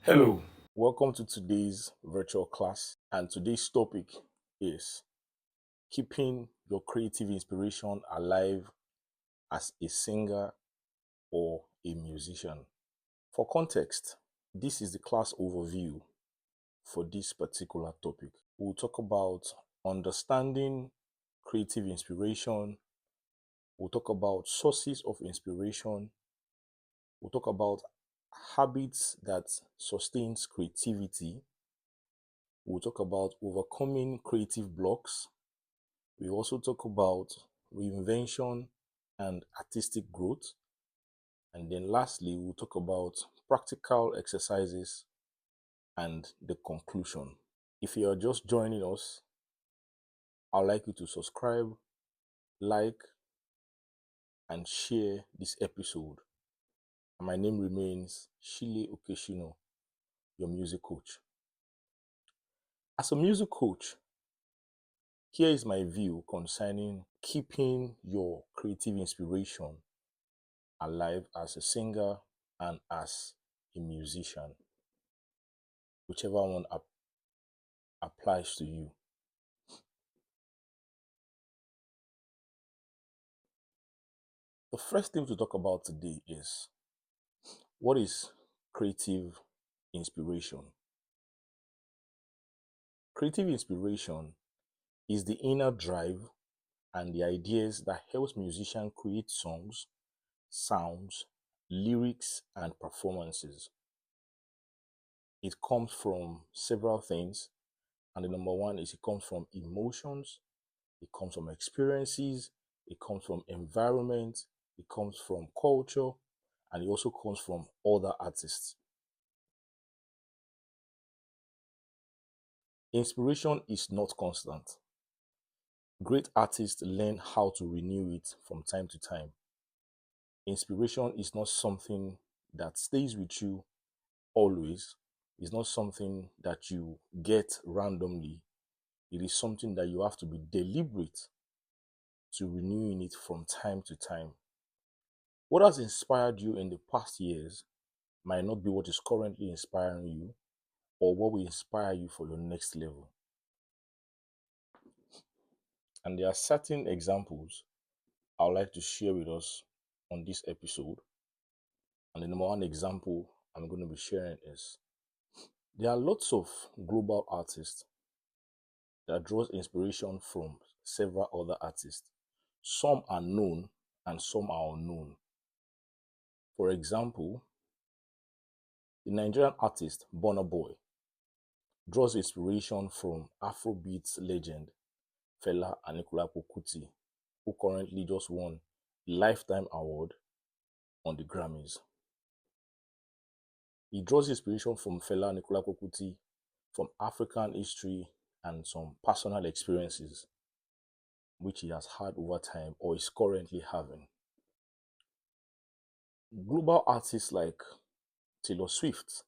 Hello, welcome to today's virtual class. And today's topic is keeping your creative inspiration alive as a singer or a musician. For context, this is the class overview for this particular topic. We'll talk about understanding creative inspiration, we'll talk about sources of inspiration, we'll talk about habits that sustains creativity. We'll talk about overcoming creative blocks. We also talk about reinvention and artistic growth. And then lastly, we'll talk about practical exercises and the conclusion. If you are just joining us, I'd like you to subscribe, like, and share this episode. And my name remains Shile Okeshino, your music coach. As a music coach, here is my view concerning keeping your creative inspiration alive as a singer and as a musician, whichever one applies to you. The first thing to talk about today is what is creative inspiration? Creative inspiration is the inner drive and the ideas that helps musicians create songs, sounds, lyrics, and performances. It comes from several things, and the number one is it comes from emotions, it comes from experiences, it comes from environment, it comes from culture, and it also comes from other artists. Inspiration is not constant. Great artists learn how to renew it from time to time. Inspiration is not something that stays with you always. It's not something that you get randomly. It is something that you have to be deliberate to renewing it from time to time. What has inspired you in the past years might not be what is currently inspiring you or what will inspire you for your next level. And there are certain examples I would like to share with us on this episode. And the number one example I'm going to be sharing is there are lots of global artists that draws inspiration from several other artists. Some are known and some are unknown. For example, the Nigerian artist Burna Boy draws inspiration from Afrobeat legend Fela Anikulapo Kuti, who currently just won the Lifetime Award on the Grammys. He draws inspiration from Fela Anikulapo Kuti, from African history and some personal experiences which he has had over time or is currently having. Global artists like Taylor Swift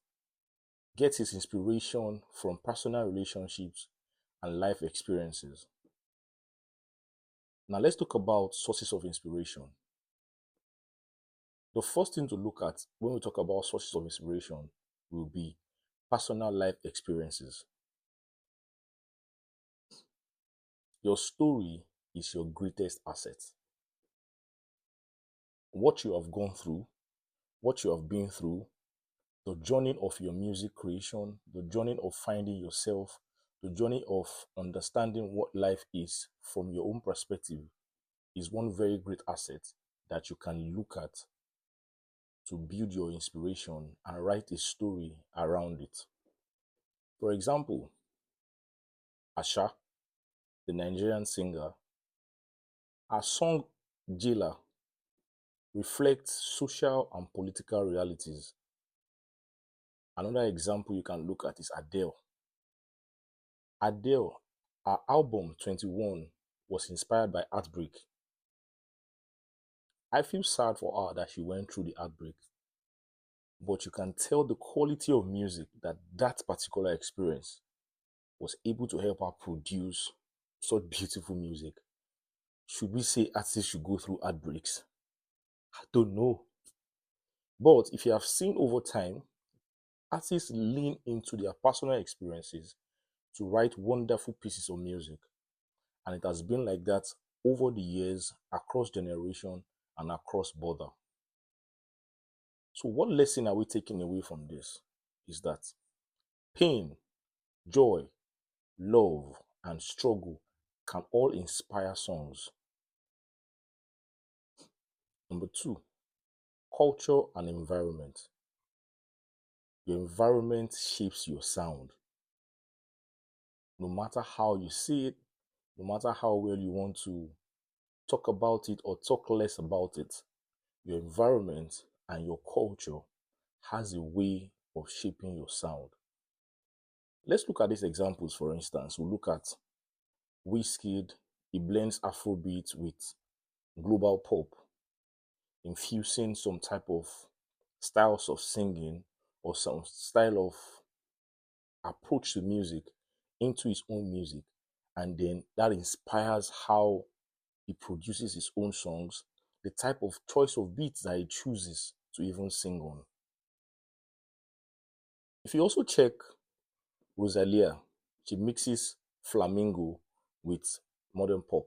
gets his inspiration from personal relationships and life experiences. Now let's talk about sources of inspiration. The first thing to look at when we talk about sources of inspiration will be personal life experiences. Your story is your greatest asset. What you have gone through, what you have been through, the journey of your music creation, the journey of finding yourself, the journey of understanding what life is from your own perspective is one very great asset that you can look at to build your inspiration and write a story around it. For example, Asha, the Nigerian singer, her song Jila reflects social and political realities. Another example you can look at is Adele. Adele, her album 21 was inspired by heartbreak. I feel sad for her that she went through the heartbreak, but you can tell the quality of music that that particular experience was able to help her produce such beautiful music. Should we say artists should go through heartbreaks? I don't know. But if you have seen over time, artists lean into their personal experiences to write wonderful pieces of music. And it has been like that over the years, across generation and across border. So what lesson are we taking away from this? Is that pain, joy, love, and struggle can all inspire songs. Number two, culture and environment. Your environment shapes your sound. No matter how you see it, no matter how well you want to talk about it or talk less about it, your environment and your culture has a way of shaping your sound. Let's look at these examples. For instance, we'll look at Wizkid. He blends Afrobeat with global pop, infusing some type of styles of singing or some style of approach to music into his own music. And then that inspires how he produces his own songs, the type of choice of beats that he chooses to even sing on. If you also check Rosalia, she mixes flamingo with modern pop.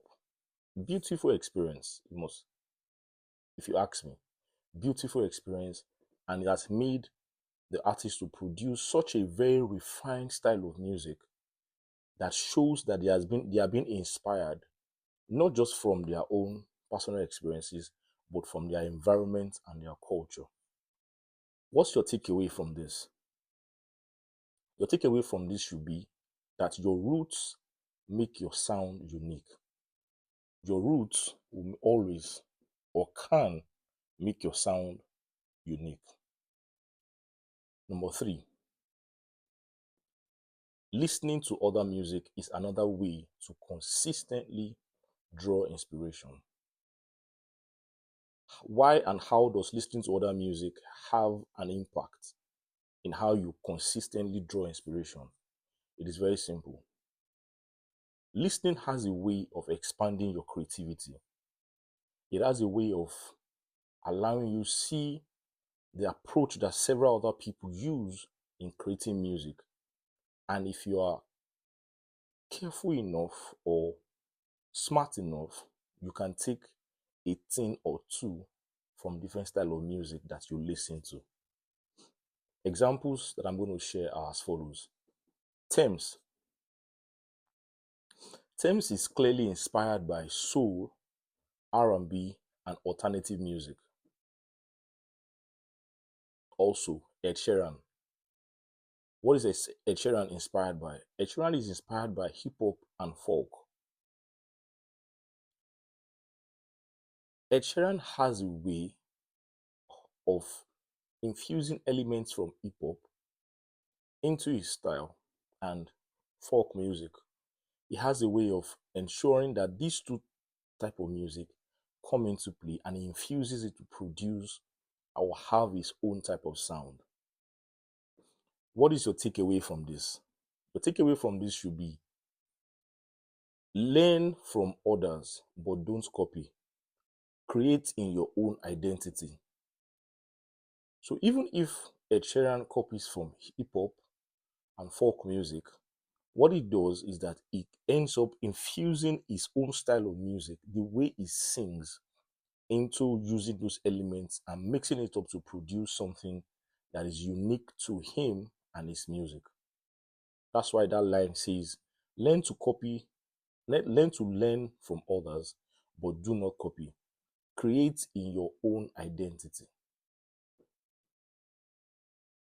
Beautiful experience, if you ask me. Beautiful experience, and it has made the artist to produce such a very refined style of music that shows that they are being inspired not just from their own personal experiences, but from their environment and their culture. What's your takeaway from this? Your takeaway from this should be that your roots make your sound unique. Your roots will always or can make your sound unique. Number three, listening to other music is another way to consistently draw inspiration. Why and how does listening to other music have an impact in how you consistently draw inspiration? It is very simple. Listening has a way of expanding your creativity. It has a way of allowing you see the approach that several other people use in creating music. And if you are careful enough or smart enough, you can take a thing or two from different style of music that you listen to. Examples that I'm going to share are as follows. Thames. Thames is clearly inspired by soul, R&B, and alternative music. Also, Ed Sheeran. What is Ed Sheeran inspired by? Ed Sheeran is inspired by hip hop and folk. Ed Sheeran has a way of infusing elements from hip hop into his style and folk music. He has a way of ensuring that these two type of music come into play, and he infuses it to produce or have his own type of sound. What is your takeaway from this? Your takeaway from this should be learn from others, but don't copy. Create in your own identity. So even if Ed Sheeran copies from hip hop and folk music, what it does is that it ends up infusing his own style of music, the way he sings, into using those elements and mixing it up to produce something that is unique to him and his music. That's why that line says, learn to copy, learn to learn from others, but do not copy. Create in your own identity.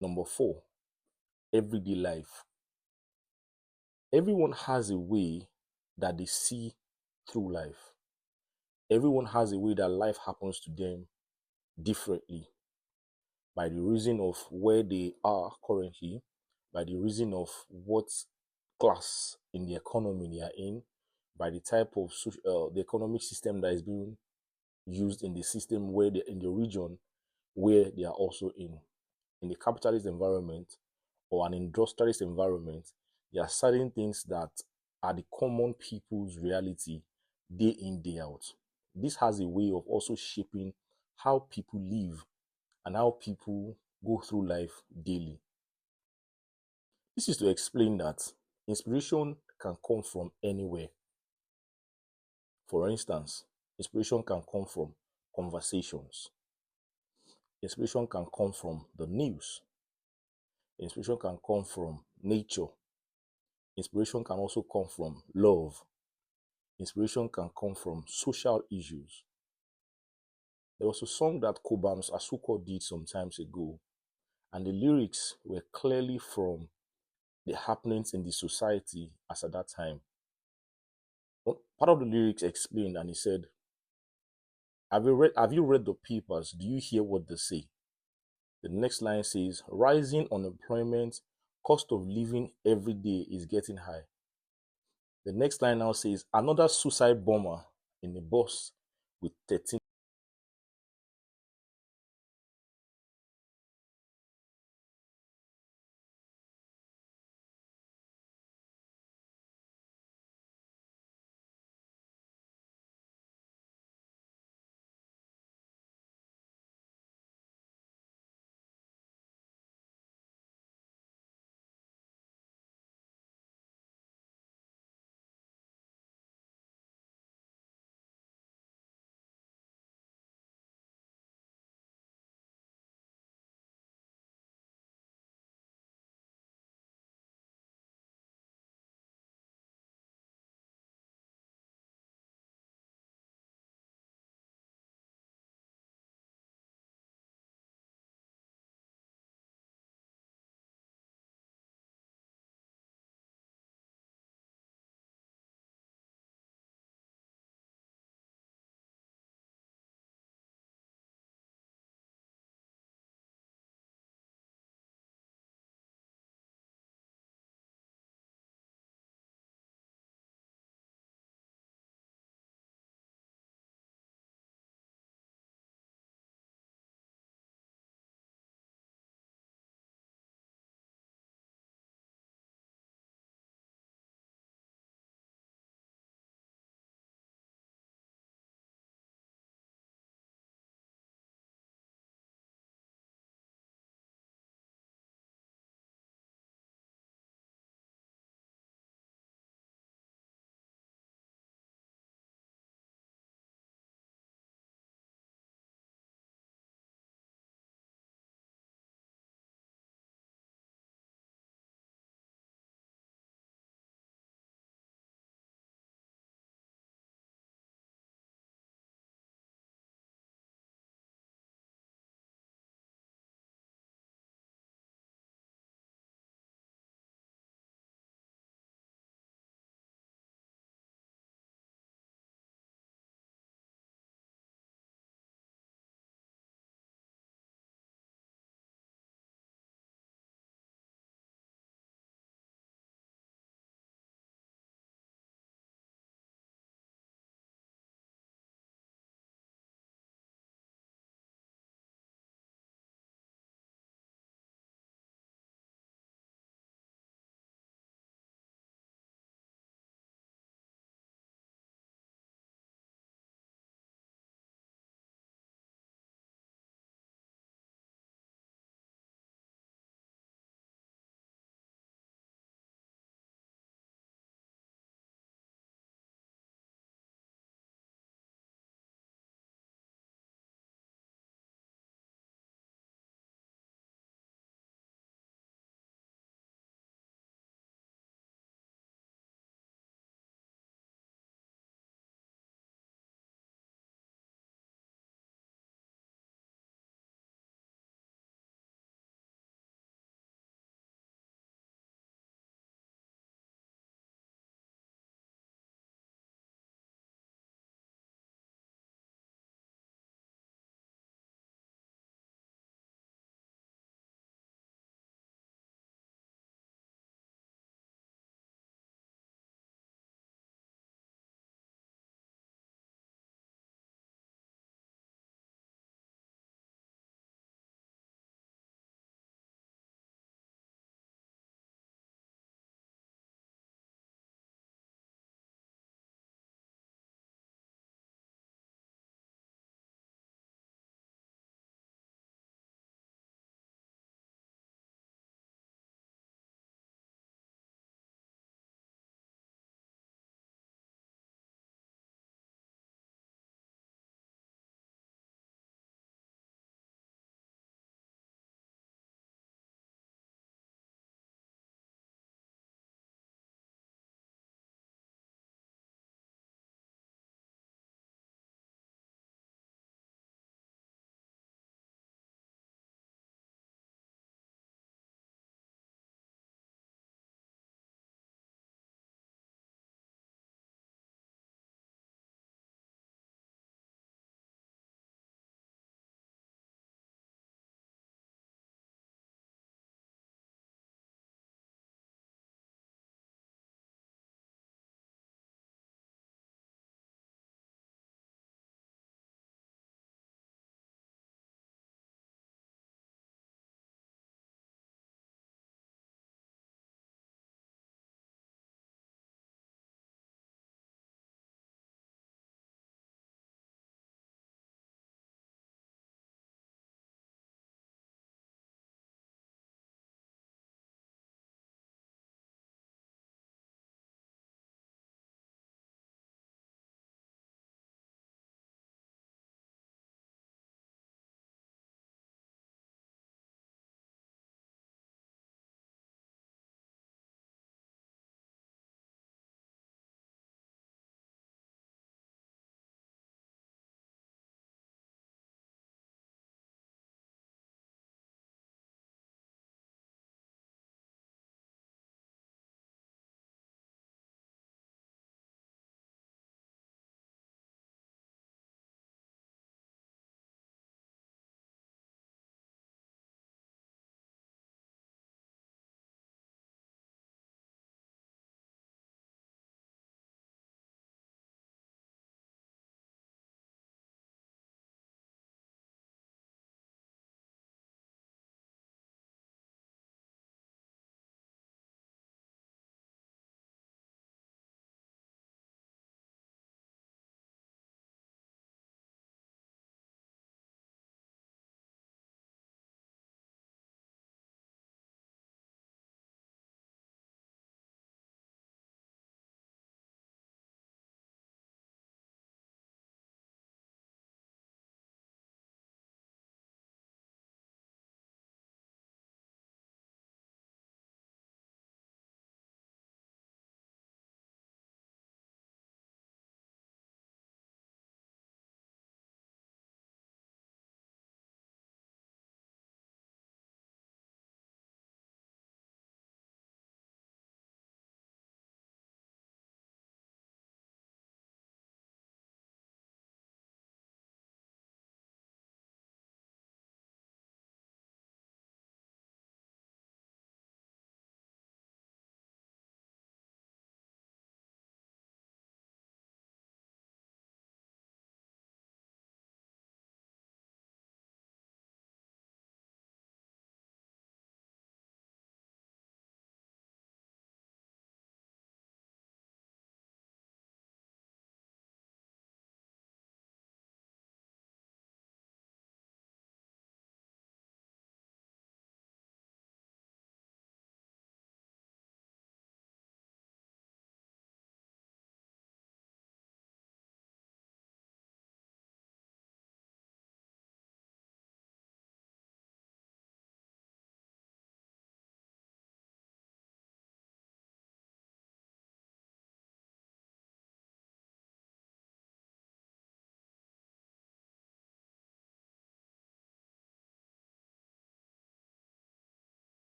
Number four, everyday life. Everyone has a way that they see through life. Everyone has a way that life happens to them differently by the reason of where they are currently, by the reason of what class in the economy they are in, by the type of the economic system that is being used in the system where they in the region where they are also in. In the capitalist environment or an industrialist environment, there are certain things that are the common people's reality day in, day out. This has a way of also shaping how people live and how people go through life daily. This is to explain that inspiration can come from anywhere. For instance, inspiration can come from conversations. Inspiration can come from the news. Inspiration can come from nature. Inspiration can also come from love. Inspiration can come from social issues. There was a song that Kobams Asuko did some times ago, and the lyrics were clearly from the happenings in the society as at that time. Part of the lyrics explained, and he said, have you read the papers? Do you hear what they say? The next line says, rising unemployment, cost of living every day is getting high. The next line now says, another suicide bomber in a bus with 13